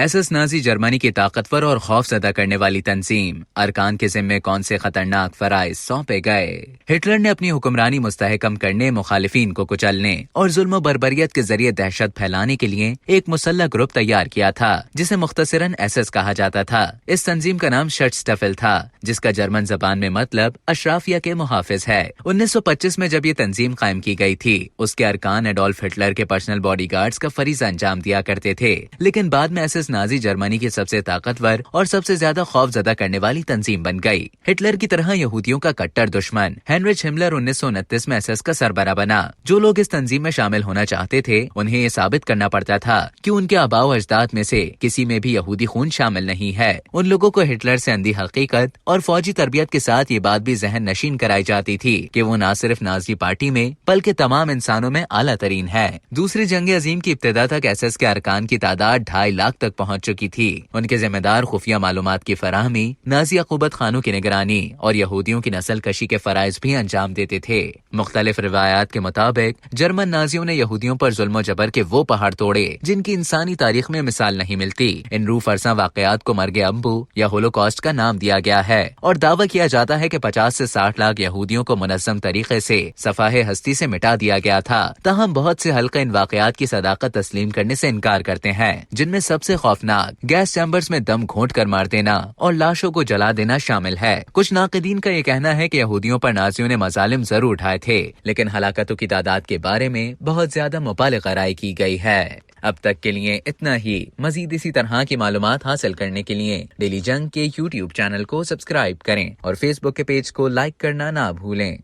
SS Nazi Germany की ताकतवर और खौफजदा करने वाली तंजीम अरकान के जिम्मे कौन से खतरनाक फराइज सौंपे गए। हिटलर ने अपनी हुक्मरानी मुस्तहकम करने, मुखालिफिन को कुचलने और जुल्म बर्बरियत के जरिए दहशत फैलाने के लिए एक मुसल्लह ग्रुप तैयार किया था जिसे मुख्तसरन एसएस कहा जाता था। इस तंजीम का नाम शट्स्टफेल था, जिसका जर्मन जबान में मतलब अशराफिया के मुहाफिज है। 1925 में जब ये तंजीम कायम की गई थी, उसके अरकान एडोल्फ हिटलर के पर्सनल बॉडीगार्ड्स का फरीजा अंजाम दिया करते थे, लेकिन बाद में एसएस नाजी जर्मनी की सबसे ताकतवर और सबसे ज्यादा खौफजदा करने वाली तंजीम बन गई। हिटलर की तरह यहूदियों का कट्टर दुश्मन हेनरिच हिमलर 1929 में एसएस का सरबरा बना। जो लोग इस तंजीम में शामिल होना चाहते थे, उन्हें ये साबित करना पड़ता था कि उनके आबाओ अजदाद में से किसी में भी यहूदी खून शामिल नहीं है। उन लोगों को हिटलर से अंधी हकीकत और फौजी तरबियत के साथ ये बात भी जहन नशीन कराई जाती थी कि वो न सिर्फ नाजी पार्टी में बल्कि तमाम इंसानों में आला तरीन है। दूसरी जंग अजीम की इब्तिदा तक एसएस के अरकान की तादाद 2.5 लाख तक पहुंच चुकी थी। उनके जिम्मेदार खुफिया मालूमात की फराहमी, नाजी अकूबत खानों की निगरानी और यहूदियों की नस्ल कशी के फराइज भी अंजाम देते थे। मुख्तलिफ रिवायात के मुताबिक जर्मन नाजियों ने यहूदियों पर जुल्म जबर के वो पहाड़ तोड़े जिनकी इंसानी तारीख में मिसाल नहीं मिलती। इन रूह फरसा वाकयात को मर्गे अम्बू या होलोकॉस्ट का नाम दिया गया है और दावा किया जाता है कि 50 से 60 लाख यहूदियों को मुनज़्ज़म तरीके से सफाहे हस्ती से मिटा दिया गया था। ताहम बहुत से हल्का इन वाकयात की सदाकत तस्लीम करने से इनकार करते हैं, जिनमें सबसे खौफनाक गैस चैम्बर्स में दम घोंट कर मार देना और लाशों को जला देना शामिल है। कुछ नाक़िदीन का ये कहना है कि यहूदियों पर नाजियों ने मजालिम जरूर उठाए थे, लेकिन हलाकतों की तादाद के बारे में बहुत ज्यादा मुबालिगा राय की गई है। अब तक के लिए इतना ही। मजीद इसी तरह की मालूमात हासिल करने के लिए डेली जंग के YouTube चैनल को सब्सक्राइब करें और Facebook के पेज को लाइक करना ना भूलें।